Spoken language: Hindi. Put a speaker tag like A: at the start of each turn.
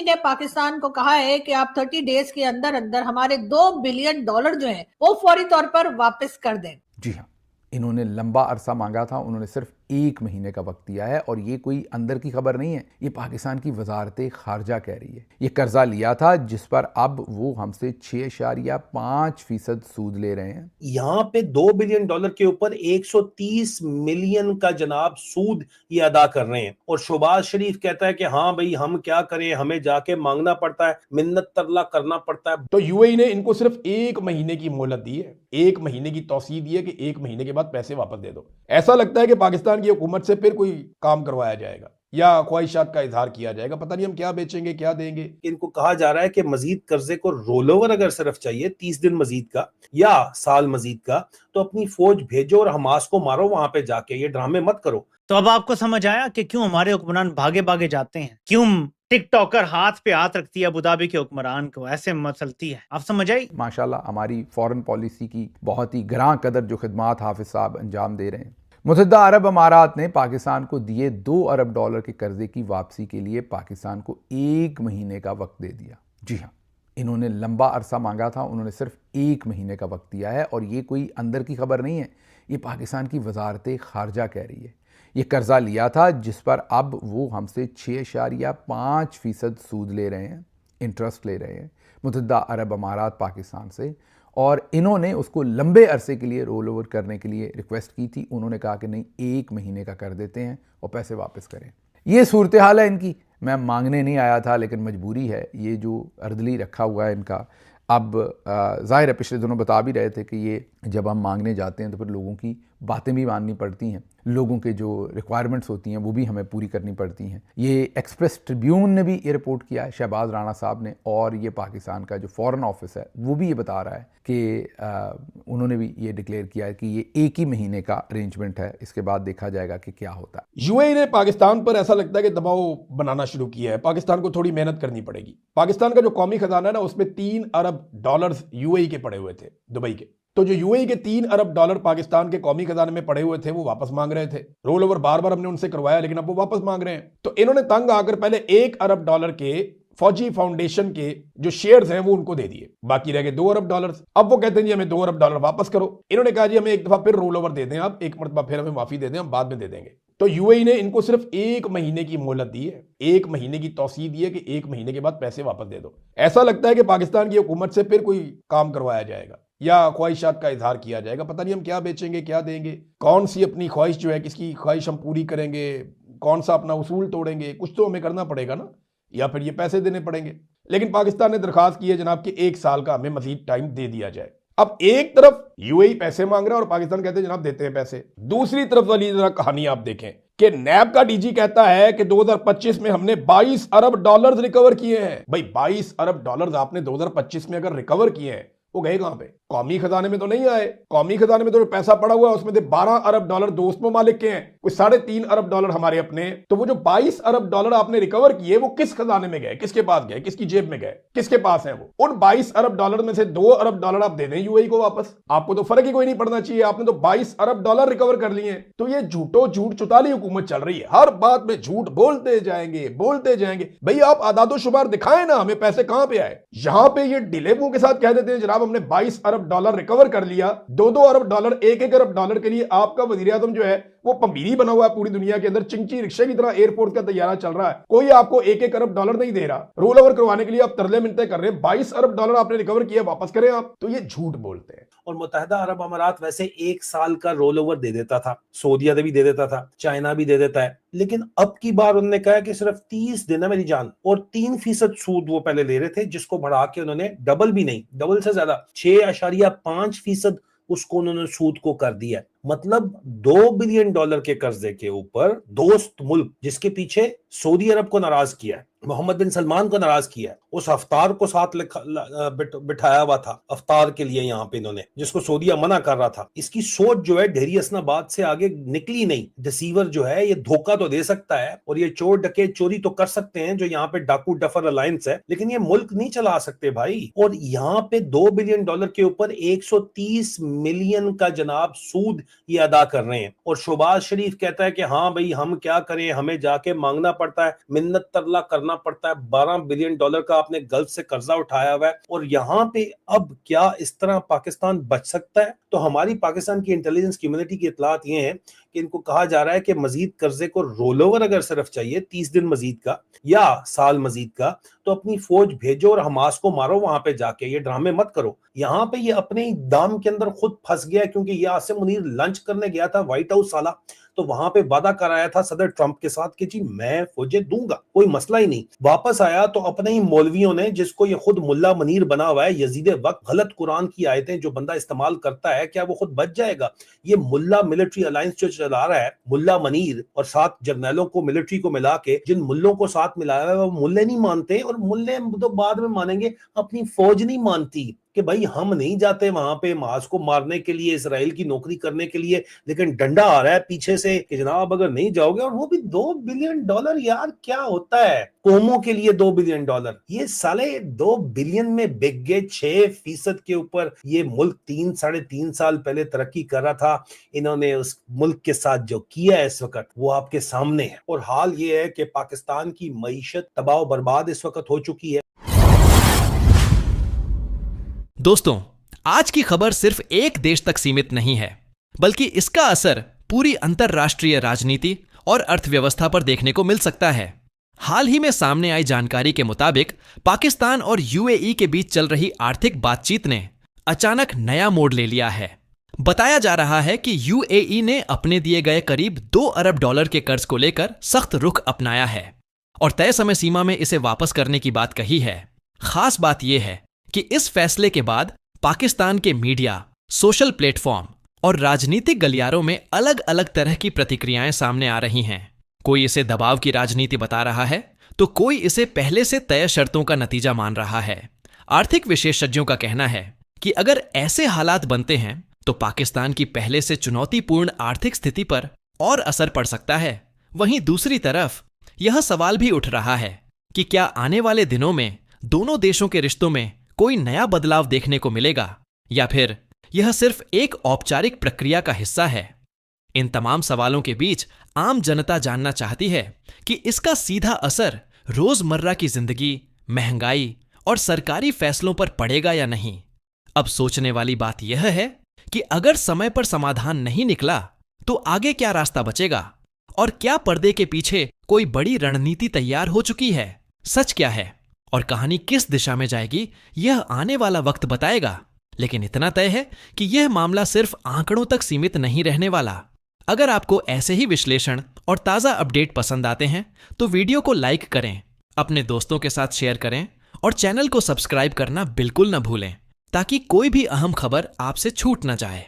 A: ने पाकिस्तान को कहा है कि आप 30 डेज के अंदर अंदर हमारे $2 बिलियन जो है वो फौरी तौर पर वापस कर दें।
B: जी हाँ, इन्होंने लंबा अरसा मांगा था, उन्होंने सिर्फ 1 महीने का वक्त दिया है। और ये कोई अंदर की खबर नहीं है, ये पाकिस्तान की वजारत खारजा कह रही है। ये कर्जा लिया था जिस पर अब वो हमसे 6.5% सूद ले रहे हैं।
C: यहाँ पे $2 बिलियन के ऊपर 130 मिलियन का जनाब सूद ये अदा कर रहे हैं। और शहबाज शरीफ कहता है कि हाँ भाई हम क्या करें, हमें जाके मांगना पड़ता है, मिन्नत तरला करना पड़ता है।
D: तो यूएई ने इनको सिर्फ 1 महीने की मोहलत दी है, 1 महीने की तौसीह दी है कि 1 महीने के बाद पैसे वापस दे दो। ऐसा लगता है कि पाकिस्तान की हुकूमत से फिर कोई काम करवाया जाएगा या ख्वाहिशात का इजहार किया जाएगा, पता नहीं हम क्या बेचेंगे क्या देंगे।
C: इनको कहा जा रहा है कि मजीद कर्जे को रोल ओवर अगर सिर्फ चाहिए 30 दिन मजीद का या साल मजीद का, तो अपनी फौज भेजो और हमास को मारो वहां पे जाके, ये ड्रामे मत करो।
E: तो अब आपको समझ आया कि क्यों हमारे हुक्मरान भागे भागे जाते हैं, क्यों टिकटॉकर हाथ पे हाथ रखती है अबू धाबी के हुक्मरान को, ऐसे मसलती है। आप समझ आई?
B: माशाल्लाह हमारी फॉरेन पॉलिसी की बहुत ही ग्रां कदर जो खिदमात हाफिज साहब अंजाम दे रहे हैं। मुत्तहिदा अरब अमारात ने पाकिस्तान को दिए $2 अरब के कर्जे की वापसी के लिए पाकिस्तान को 1 महीने का वक्त दे दिया। जी हाँ, इन्होंने लंबा अरसा मांगा था, उन्होंने सिर्फ 1 महीने का वक्त दिया है। और ये कोई अंदर की खबर नहीं है, ये पाकिस्तान की वजारत खारजा कह रही है। ये कर्जा लिया था जिस पर अब वो हमसे 6.5% सूद ले रहे हैं, इंटरेस्ट ले रहे हैं, मुत्तहिदा अरब अमारात पाकिस्तान से। और इन्होंने उसको लंबे अरसे के लिए रोल ओवर करने के लिए रिक्वेस्ट की थी। उन्होंने कहा कि नहीं, 1 महीने का कर देते हैं और पैसे वापस करें। ये सूरत हाल है इनकी। मैं मांगने नहीं आया था, लेकिन मजबूरी है। ये जो अर्दली रखा हुआ है इनका, अब ज़ाहिर है पिछले दिनों बता भी रहे थे कि ये जब हम मांगने जाते हैं तो फिर लोगों की बातें भी माननी पड़ती हैं, लोगों के जो रिक्वायरमेंट्स होती हैं वो भी हमें पूरी करनी पड़ती हैं। ये एक्सप्रेस ट्रिब्यून ने भी ये रिपोर्ट किया है, शहबाज राणा साहब ने, और ये पाकिस्तान का जो फॉरेन ऑफिस है वो भी ये बता रहा है कि उन्होंने भी ये डिक्लेयर किया है कि ये 1 ही महीने का अरेंजमेंट है, इसके बाद देखा जाएगा कि क्या होता है।
D: यूएई ने पाकिस्तान पर ऐसा लगता है कि दबाव बनाना शुरू किया है। पाकिस्तान को थोड़ी मेहनत करनी पड़ेगी। पाकिस्तान का जो कौमी खजाना है ना, उसमें $3 अरब यूएई के पड़े हुए थे, दुबई के। तो जो यूएई के $3 अरब पाकिस्तान के कौमी खजाने में पड़े हुए थे वो वापस मांग रहे थे। रोल ओवर बार बार हमने उनसे करवाया, लेकिन अब वो वापस मांग रहे हैं। तो इन्होंने तंग आकर पहले $1 अरब के फौजी फाउंडेशन के जो शेयर्स हैं वो उनको दे दिए, बाकी रह गए $2 अरब। अब वो कहते हैं जी हमें $2 अरब वापस करो। इन्होंने कहा जी हमें एक दफा फिर रोल ओवर दे दें, आप एक मरतबा फिर हमें माफी दे दें, हम बाद में दे देंगे। तो यूएई ने इनको सिर्फ 1 महीने की मोहलत दी है, 1 महीने की तौसीह दी है कि 1 महीने के बाद पैसे वापस दे दो। ऐसा लगता है कि पाकिस्तान की हुकूमत से फिर कोई काम करवाया जाएगा या ख्वाहिशात का इजहार किया जाएगा, पता नहीं हम क्या बेचेंगे क्या देंगे, कौन सी अपनी ख्वाहिश जो है किसकी ख्वाहिश हम पूरी करेंगे, कौन सा अपना उसूल तोड़ेंगे, कुछ तो हमें करना पड़ेगा ना, या फिर ये पैसे देने पड़ेंगे। लेकिन पाकिस्तान ने दरखास्त की है जनाब कि 1 साल का हमें मजीद टाइम दे दिया जाए। अब एक तरफ यूएई पैसे मांग रहा है और पाकिस्तान कहते हैं जनाब देते हैं पैसे। दूसरी तरफ वाली जरा कहानी आप देखें कि नैब का डीजी कहता है कि 2025 में हमने $22 अरब रिकवर किए हैं। भाई $22 अरब आपने 2025 में अगर रिकवर किए हैं, वो गए कहां पे? कौमी खजाने में तो नहीं आए। कौमी खजाने में तो जो पैसा पड़ा हुआ है उसमें से $12 अरब दोस्त ममालिक के हैं, कोई $3.5 अरब हमारे अपने। तो वो जो $22 अरब आपने रिकवर किए वो किस खजाने में गए, किसके पास गए, किसकी जेब में गए, किसके पास है वो? उन $22 अरब में से $2 अरब आप दे दें यूएई को वापस, आपको तो फर्क ही कोई नहीं पड़ना चाहिए, आपने तो $22 अरब रिकवर कर लिए। तो ये झूठ चुताली हुकूमत चल रही है, हर बात में झूठ बोलते जाएंगे बोलते जाएंगे। भाई आप आदादो शुमार दिखाएं ना, हमें पैसे कहां पे आए। यहां पे ये डिले मुंह के साथ कह देते हैं जनाब हमने $22 अरब रिकवर कर लिया, $2 अरब, $1 अरब के लिए आपका वजीर आजम जो है वो पंबीरी बना हुआ है पूरी दुनिया के अंदर, चिंची रिक्शे की तरह एयरपोर्ट का तैयारा चल रहा है, कोई आपको $1 अरब नहीं दे रहा। रोल ओवर करवाने के लिए आप तरले मिनते कर रहे हैं, $22 अरब आपने रिकवर किया, वापस करें आप। तो ये झूठ बोलते हैं।
C: और मुत्तहिदा अरब अमारात वैसे 1 साल का रोल ओवर दे देता था, सऊदीया भी दे देता था, चाइना भी दे देता है, लेकिन अब की बार उन्होंने कहा कि सिर्फ 30 दिन है मेरी जान, और 3% सूद वो पहले ले रहे थे, जिसको बढ़ा के उन्होंने डबल भी नहीं, डबल से ज्यादा 6.5% उसको उन्होंने सूद को कर दिया। मतलब $2 बिलियन के कर्जे के ऊपर दोस्त मुल्क, जिसके पीछे सऊदी अरब को नाराज किया है, मोहम्मद बिन सलमान को नाराज किया है, उस अफ्तार को साथ बिठाया हुआ था अफ्तार के लिए यहाँ पे इन्होंने, जिसको सऊदीया मना कर रहा था। इसकी सोच जो है ढेरी हसनाबाद से आगे निकली नहीं। डिसीवर जो है ये धोखा तो दे सकता है और ये चोर डकैत चोरी तो कर सकते हैं जो यहाँ पे डाकू डफर अलायंस है, लेकिन ये मुल्क नहीं चला सकते भाई। और यहाँ पे $2 बिलियन के ऊपर 130 मिलियन का जनाब सूद ये अदा कर रहे हैं। और शहबाज शरीफ कहता है कि हाँ भाई हम क्या करें, हमें जाके मांगना पड़ता है, मिन्नत तरला करना चुकाना पड़ता है। $12 बिलियन का आपने गल्फ से कर्जा उठाया हुआ है, और यहाँ पे अब क्या इस तरह पाकिस्तान बच सकता है? तो हमारी पाकिस्तान की इंटेलिजेंस कम्युनिटी की इतलात ये है कि इनको कहा जा रहा है कि मजीद कर्जे को रोल ओवर अगर सिर्फ चाहिए 30 दिन मजीद का या साल मजीद का, तो अपनी फौज भेजो और हमास को मारो वहां पे जाके, ये ड्रामे मत करो। यहाँ पे ये अपने ही दाम के अंदर खुद फंस गया, क्योंकि ये आसिम मुनीर लंच करने गया था व्हाइट हाउस साला, तो वहां पे वादा कराया था सदर ट्रंप के साथ कि जी मैं फौजें दूंगा, कोई मसला ही नहीं। वापस आया तो अपने ही मौलवियों ने, जिसको ये खुद मुल्ला मनीर बना हुआ है, यजीद वक्त गलत कुरान की आयतें जो बंदा इस्तेमाल करता है, क्या वो खुद बच जाएगा? ये मुल्ला मिलिट्री अलायंस जो चला रहा है, मुल्ला मनीर और 7 जर्नैलों को मिलिट्री को मिला के, जिन मुल्लों को साथ मिलाया है वो मुल्ले नहीं मानते, और मुल्ले तो बाद में मानेंगे, अपनी फौज नहीं मानती कि भाई हम नहीं जाते वहां पे हमास को मारने के लिए, इसराइल की नौकरी करने के लिए, लेकिन डंडा आ रहा है पीछे से कि जनाब अगर नहीं जाओगे, और वो भी $2 बिलियन। यार क्या होता है कौमों के लिए $2 बिलियन? ये साले 2 बिलियन में बिक गए। 6% के ऊपर ये मुल्क 3-3.5 साल पहले तरक्की कर रहा था। इन्होंने उस मुल्क के साथ जो किया है इस वक्त वो आपके सामने है, और हाल ये है कि पाकिस्तान की मईशत तबाह बर्बाद इस वक्त हो चुकी है।
F: दोस्तों, आज की खबर सिर्फ एक देश तक सीमित नहीं है, बल्कि इसका असर पूरी अंतरराष्ट्रीय राजनीति और अर्थव्यवस्था पर देखने को मिल सकता है। हाल ही में सामने आई जानकारी के मुताबिक पाकिस्तान और यूएई के बीच चल रही आर्थिक बातचीत ने अचानक नया मोड़ ले लिया है। बताया जा रहा है कि यूएई ने अपने दिए गए करीब $2 अरब के कर्ज को लेकर सख्त रुख अपनाया है और तय समय सीमा में इसे वापस करने की बात कही है। खास बात यह है कि इस फैसले के बाद पाकिस्तान के मीडिया, सोशल प्लेटफॉर्म और राजनीतिक गलियारों में अलग अलग तरह की प्रतिक्रियाएं सामने आ रही हैं। कोई इसे दबाव की राजनीति बता रहा है, तो कोई इसे पहले से तय शर्तों का नतीजा मान रहा है। आर्थिक विशेषज्ञों का कहना है कि अगर ऐसे हालात बनते हैं तो पाकिस्तान की पहले से चुनौतीपूर्ण आर्थिक स्थिति पर और असर पड़ सकता है। वहीं दूसरी तरफ यह सवाल भी उठ रहा है कि क्या आने वाले दिनों में दोनों देशों के रिश्तों में कोई नया बदलाव देखने को मिलेगा, या फिर यह सिर्फ एक औपचारिक प्रक्रिया का हिस्सा है। इन तमाम सवालों के बीच आम जनता जानना चाहती है कि इसका सीधा असर रोजमर्रा की जिंदगी, महंगाई और सरकारी फैसलों पर पड़ेगा या नहीं। अब सोचने वाली बात यह है कि अगर समय पर समाधान नहीं निकला तो आगे क्या रास्ता बचेगा, और क्या पर्दे के पीछे कोई बड़ी रणनीति तैयार हो चुकी है? सच क्या है और कहानी किस दिशा में जाएगी, यह आने वाला वक्त बताएगा। लेकिन इतना तय है कि यह मामला सिर्फ आंकड़ों तक सीमित नहीं रहने वाला। अगर आपको ऐसे ही विश्लेषण और ताज़ा अपडेट पसंद आते हैं तो वीडियो को लाइक करें, अपने दोस्तों के साथ शेयर करें और चैनल को सब्सक्राइब करना बिल्कुल न भूलें, ताकि कोई भी अहम खबर आपसे छूट न जाए।